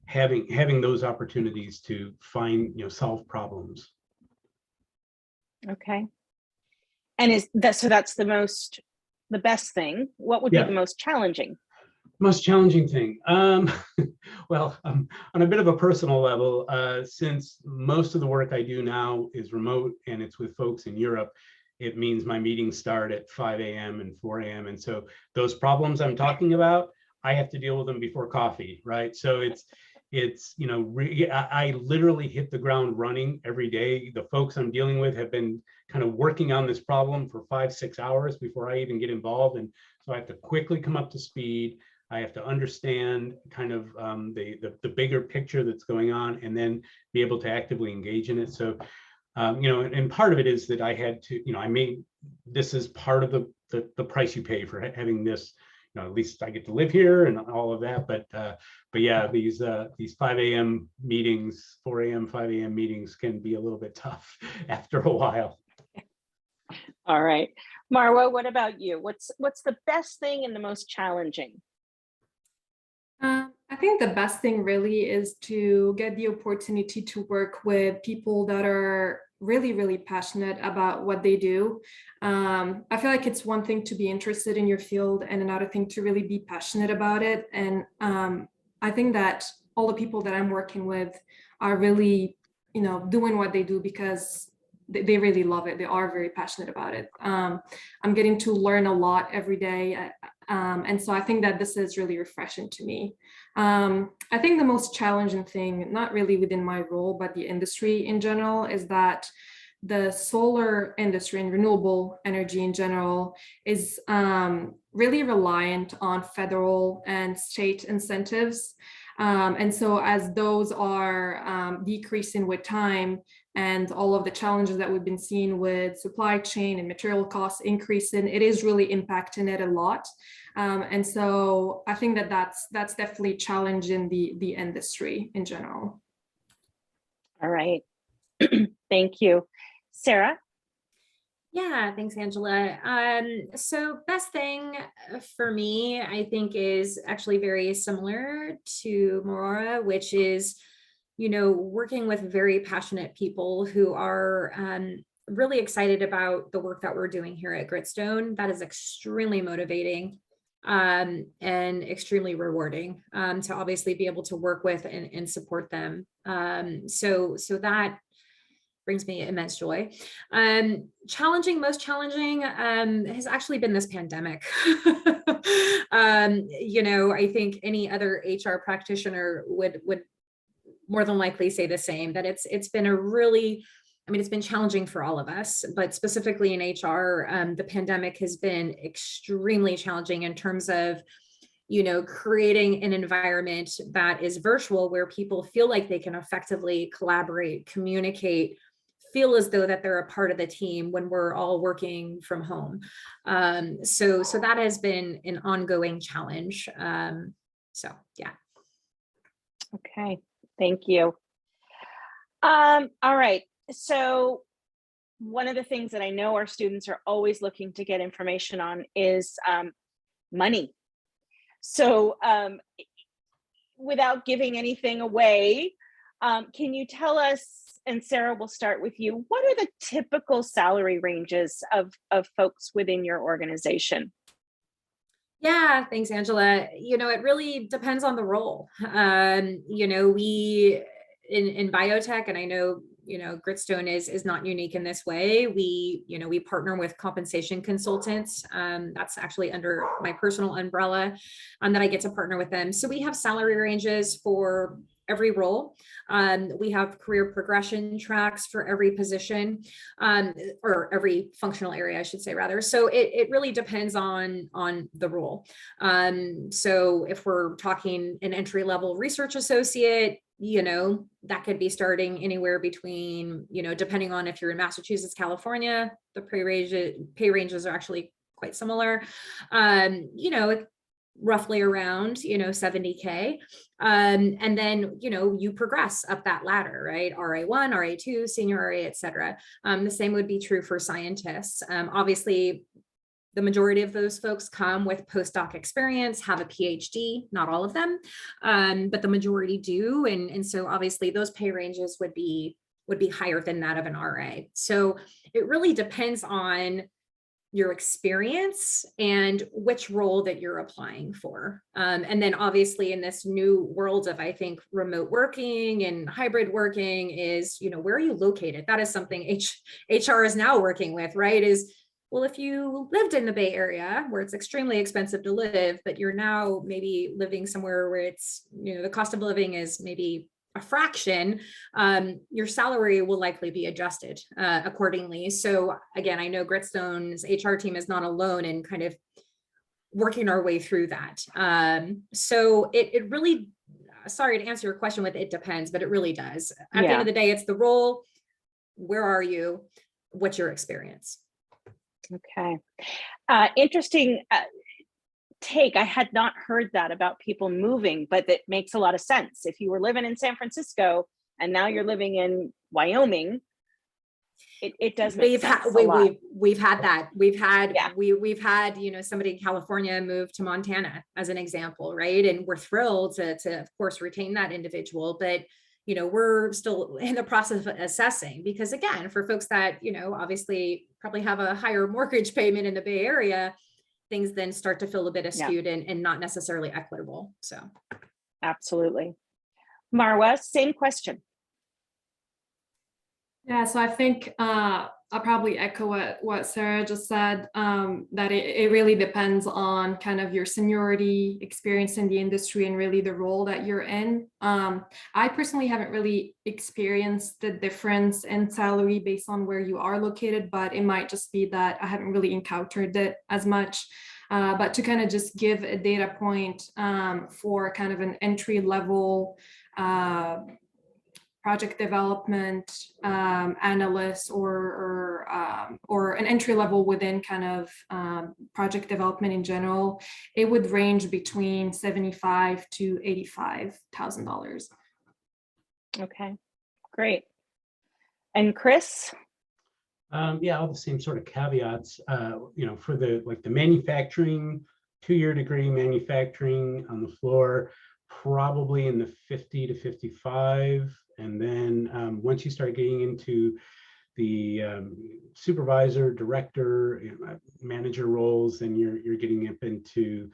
having those opportunities to find, solve problems. Okay. And is that, so that's the best thing. What would be the most challenging? Most challenging thing. Well, on a bit of a personal level, since most of the work I do now is remote and it's with folks in Europe, it means my meetings start at 5 a.m. and 4 a.m. And so those problems I'm talking about, I have to deal with them before coffee, right? So I literally hit the ground running every day. The folks I'm dealing with have been kind of working on this problem for 5-6 hours before I even get involved. And so I have to quickly come up to speed. I have to understand kind of the bigger picture that's going on, and then be able to actively engage in it. So, and part of it is that I had to, this is part of the price you pay for having this. At least I get to live here and all of that. But yeah, these 5 a.m. meetings, 4 a.m., 5 a.m. meetings can be a little bit tough after a while. All right, Marwa, what about you? What's the best thing and the most challenging? I think the best thing really is to get the opportunity to work with people that are really, really passionate about what they do. I feel like it's one thing to be interested in your field and another thing to really be passionate about it. And I think that all the people that I'm working with are really, doing what they do because they really love it. They are very passionate about it. I'm getting to learn a lot every day. And so I think that this is really refreshing to me. I think the most challenging thing, not really within my role, but the industry in general, is that the solar industry and renewable energy in general is really reliant on federal and state incentives. And so as those are decreasing with time, and all of the challenges that we've been seeing with supply chain and material costs increasing, it is really impacting it a lot. And so I think that that's definitely challenging the industry in general. All right. Thank you. Sarah? Yeah, thanks, Angela. So best thing for me, I think, is actually very similar to Marwa, which is, working with very passionate people who are really excited about the work that we're doing here at Gritstone. That is extremely motivating and extremely rewarding to obviously be able to work with and support them. So that brings me immense joy. Most challenging has actually been this pandemic. I think any other HR practitioner would more than likely say the same, that it's been it's been challenging for all of us, but specifically in HR, the pandemic has been extremely challenging in terms of, creating an environment that is virtual, where people feel like they can effectively collaborate, communicate feel as though that they're a part of the team when we're all working from home. So that has been an ongoing challenge. So yeah. Okay, thank you. All right, so one of the things that I know our students are always looking to get information on is money. So without giving anything away, can you tell us, and Sarah, we'll start with you, what are the typical salary ranges of folks within your organization? Yeah, thanks, Angela. You know, it really depends on the role. You know, we in biotech, and I know, you know, Gritstone is not unique in this way. We partner with compensation consultants. That's actually under my personal umbrella, that I get to partner with them. So we have salary ranges for every role. We have career progression tracks for every position, or every functional area, I should say, rather. So it really depends on the role. So if we're talking an entry-level research associate, you know, that could be starting anywhere between, you know, depending on if you're in Massachusetts, California, the pay ranges are actually quite similar. You know, roughly around, you know, 70K. And then, you know, you progress up that ladder, right? RA1, RA2, senior RA, et cetera. The same would be true for scientists. Obviously, the majority of those folks come with postdoc experience, have a PhD, not all of them, but the majority do. And so obviously those pay ranges would be higher than that of an RA. So it really depends on your experience and which role that you're applying for. And then obviously in this new world of, I think, remote working and hybrid working is, you know, where are you located? That is something HR is now working with, right? Is, well, if you lived in the Bay Area where it's extremely expensive to live, but you're now maybe living somewhere where it's, you know, the cost of living is maybe a fraction, your salary will likely be adjusted accordingly. So again, I know Gritstone's HR team is not alone in kind of working our way through that. So it really, sorry to answer your question with it depends, but it really does. At the end of the day, it's the role. Where are you? What's your experience? Okay. Interesting take. I had not heard that about people moving, but that makes a lot of sense. If you were living in San Francisco and now you're living in Wyoming, it does make sense. We've had that. We've had, you know, somebody in California move to Montana as an example, right? And we're thrilled to of course retain that individual, but you know, we're still in the process of assessing, because again, for folks that, you know, obviously probably have a higher mortgage payment in the Bay Area, things then start to feel a bit skewed and not necessarily equitable. So. Absolutely. Marwa, same question. Yeah, so I think I'll probably echo what Sarah just said, that it really depends on kind of your seniority, experience in the industry, and really the role that you're in. I personally haven't really experienced the difference in salary based on where you are located, but it might just be that I haven't really encountered it as much. But to kind of just give a data point for kind of an entry level project development analyst or an entry level within kind of project development in general, it would range between $75,000 to $85,000. Okay, great. And Chris? Yeah, all the same sort of caveats. You know, for the manufacturing, 2-year degree manufacturing on the floor, probably in the 50 to 55. And then once you start getting into the supervisor, director, manager roles, then you're getting up into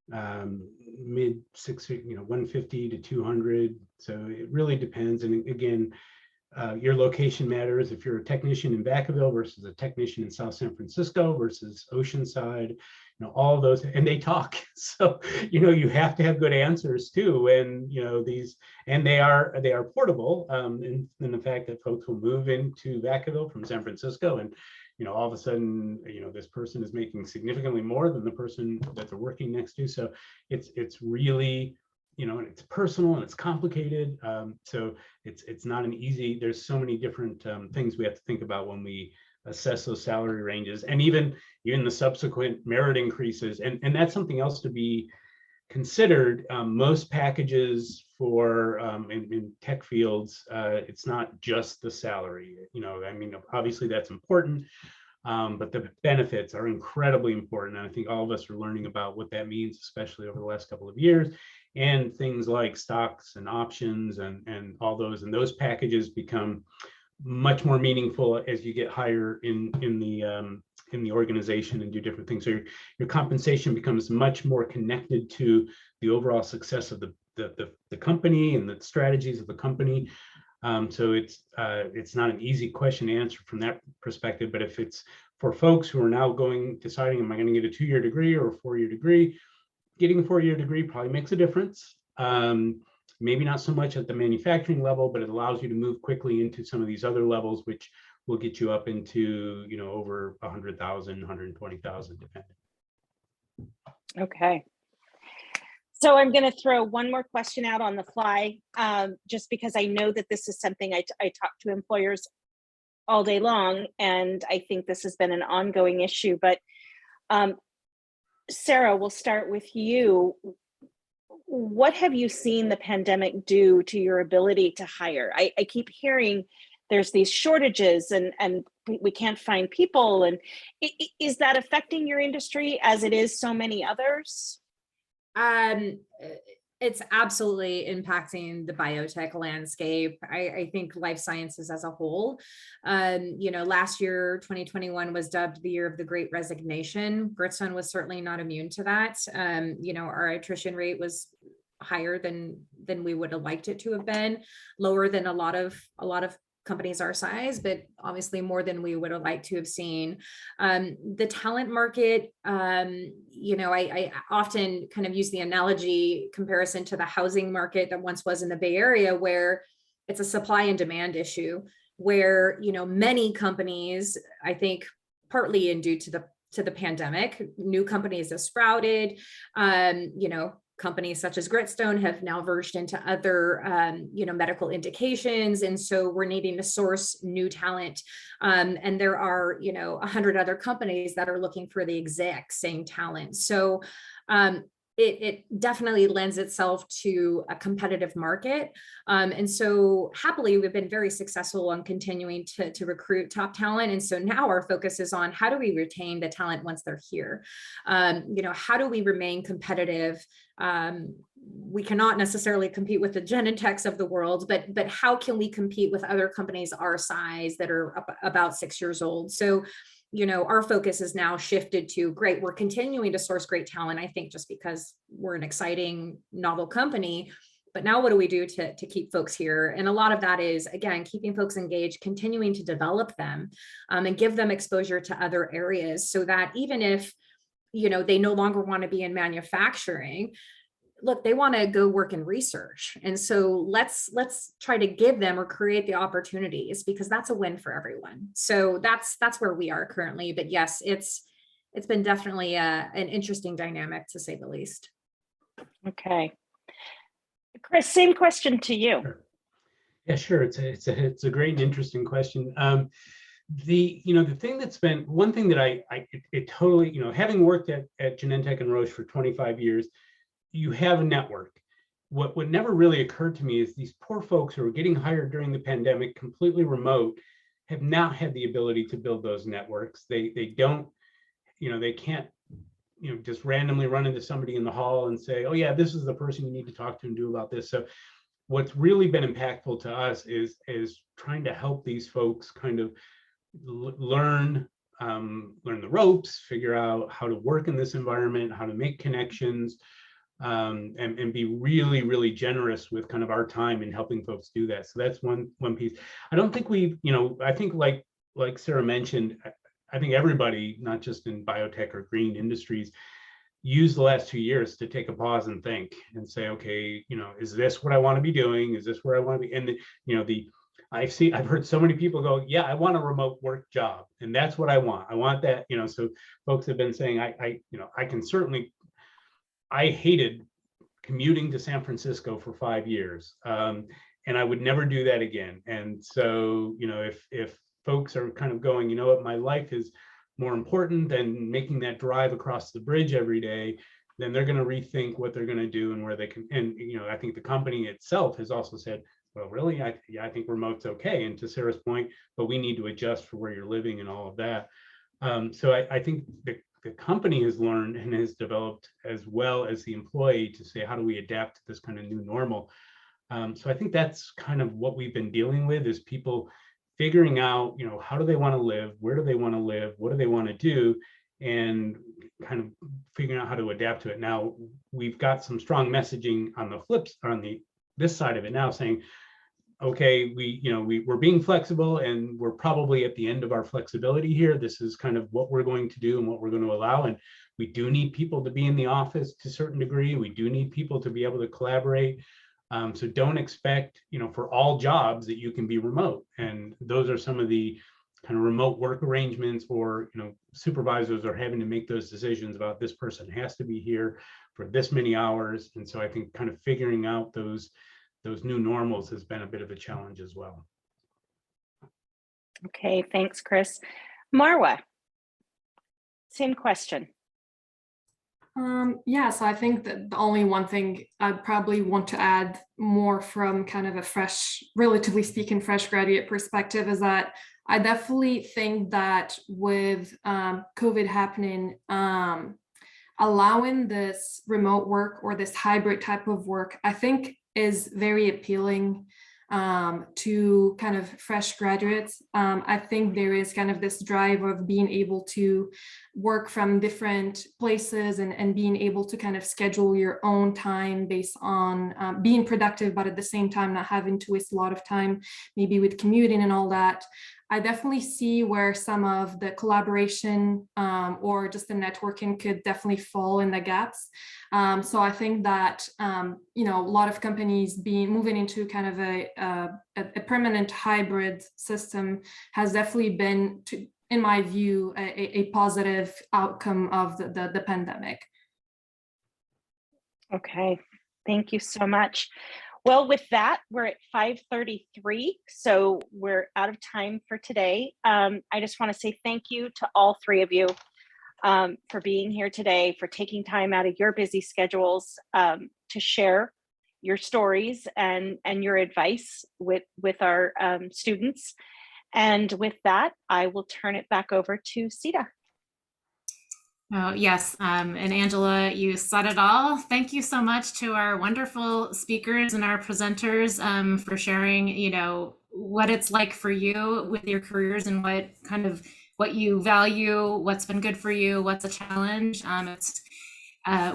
mid 150 to 200. So it really depends. And again, your location matters. If you're a technician in Vacaville versus a technician in South San Francisco versus Oceanside, you know, all of those, and they talk. So, you know, you have to have good answers too. And, you know, they are portable in the fact that folks will move into Vacaville from San Francisco, and, you know, all of a sudden, you know, this person is making significantly more than the person that they're working next to. So it's really and it's personal and it's complicated. So it's not an easy, there's so many different things we have to think about when we assess those salary ranges, and even the subsequent merit increases. And that's something else to be considered. Most packages for in tech fields, it's not just the salary. I mean, obviously that's important, but the benefits are incredibly important. And I think all of us are learning about what that means, especially over the last couple of years. And things like stocks and options and all those, and those packages become much more meaningful as you get higher in the organization and do different things. So your compensation becomes much more connected to the overall success of the company and the strategies of the company. So it's not an easy question to answer from that perspective. But if it's for folks who are now deciding, am I going to get a 2-year degree or a 4-year degree? Getting a 4-year degree probably makes a difference. Maybe not so much at the manufacturing level, but it allows you to move quickly into some of these other levels, which will get you up into, over 100,000, 120,000, depending. Okay. So I'm going to throw one more question out on the fly, just because I know that this is something I talk to employers all day long, and I think this has been an ongoing issue. But Sarah, we'll start with you. What have you seen the pandemic do to your ability to hire? I keep hearing there's these shortages and we can't find people. And is that affecting your industry as it is so many others? It's absolutely impacting the biotech landscape. I think life sciences as a whole. Last year, 2021 was dubbed the year of the Great Resignation. Gritstone was certainly not immune to that. Our attrition rate was higher than we would have liked it to have been, lower than a lot of companies our size, but obviously more than we would have liked to have seen. The talent market, I often kind of use the analogy comparison to the housing market that once was in the Bay Area, where it's a supply and demand issue, where, many companies, I think partly due to the pandemic, new companies have sprouted, companies such as Gritstone have now verged into other, medical indications. And so we're needing to source new talent. And there are, 100 other companies that are looking for the exact same talent. So it definitely lends itself to a competitive market. And so happily, we've been very successful on continuing to recruit top talent. And so now our focus is on how do we retain the talent once they're here? How do we remain competitive? We cannot necessarily compete with the Genentechs of the world, but how can we compete with other companies our size that are about 6 years old? So our focus is now shifted to, great, we're continuing to source great talent, I think just because we're an exciting, novel company, but now what do we do to keep folks here? And a lot of that is, again, keeping folks engaged, continuing to develop them, and give them exposure to other areas so that even if, they no longer want to be in manufacturing, look, they want to go work in research. And so let's try to give them or create the opportunities, because that's a win for everyone. So that's where we are currently. But yes, it's been definitely an interesting dynamic, to say the least. Okay. Chris, same question to you. Sure. Yeah, sure. It's a great and interesting question. The thing that's been one thing that I totally, having worked at Genentech and Roche for 25 years, you have a network. What never really occurred to me is these poor folks who are getting hired during the pandemic, completely remote, have not had the ability to build those networks. They don't, they can't, just randomly run into somebody in the hall and say, oh yeah, this is the person you need to talk to and do about this. So what's really been impactful to us is trying to help these folks kind of learn the ropes, figure out how to work in this environment, how to make connections, and be really, really generous with kind of our time in helping folks do that. So that's one piece. I don't think we've, I think like Sarah mentioned, I think everybody, not just in biotech or green industries, used the last 2 years to take a pause and think and say, okay, is this what I want to be doing? Is this where I want to be? And I've heard so many people go, yeah, I want a remote work job, and that's what I want. I want that, so folks have been saying, I hated commuting to San Francisco for 5 years. And I would never do that again. And so, if folks are kind of going, you know what, my life is more important than making that drive across the bridge every day, then they're going to rethink what they're going to do and where they can. And, I think the company itself has also said, well, really, I think remote's okay. And to Sarah's point, but we need to adjust for where you're living and all of that. So I think the company has learned and has developed, as well as the employee, to say, how do we adapt to this kind of new normal? So I think that's kind of what we've been dealing with, is people figuring out, how do they want to live? Where do they want to live? What do they want to do? And kind of figuring out how to adapt to it. Now, we've got some strong messaging on the flips, on this side of it now, saying, okay, we're being flexible, and we're probably at the end of our flexibility here. This is kind of what we're going to do and what we're going to allow. And we do need people to be in the office to a certain degree. We do need people to be able to collaborate. So don't expect, for all jobs that you can be remote. And those are some of the kind of remote work arrangements, or, supervisors are having to make those decisions about, this person has to be here for this many hours. And so I think kind of figuring out those new normals has been a bit of a challenge as well. Okay, thanks, Chris. Marwa, same question. Yeah, so I think that the only one thing I'd probably want to add more from kind of a relatively speaking, fresh graduate perspective, is that I definitely think that with COVID happening, allowing this remote work or this hybrid type of work, I think is very appealing to kind of fresh graduates. I think there is kind of this drive of being able to work from different places and being able to kind of schedule your own time based on being productive, but at the same time not having to waste a lot of time maybe with commuting and all that. I definitely see where some of the collaboration or just the networking could definitely fall in the gaps. So I think that, a lot of companies moving into kind of a permanent hybrid system has definitely been, in my view, a positive outcome of the pandemic. Okay, thank you so much. Well, with that, we're at 5:33, so we're out of time for today. I just want to say thank you to all three of you for being here today, for taking time out of your busy schedules to share your stories and your advice with our students. And with that, I will turn it back over to Sita. Oh, yes. And Angela, you said it all. Thank you so much to our wonderful speakers and our presenters for sharing, what it's like for you with your careers and what you value, what's been good for you, what's a challenge.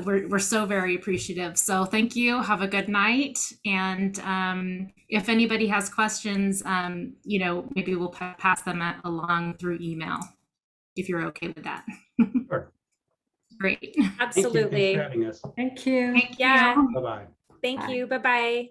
We're so very appreciative. So thank you. Have a good night. And if anybody has questions, maybe we'll pass them along through email, if you're okay with that. Sure. Great. Absolutely. Thank you. Thanks for having us. Thank you. Thank Yeah. you. Bye-bye. Thank you. Bye-bye.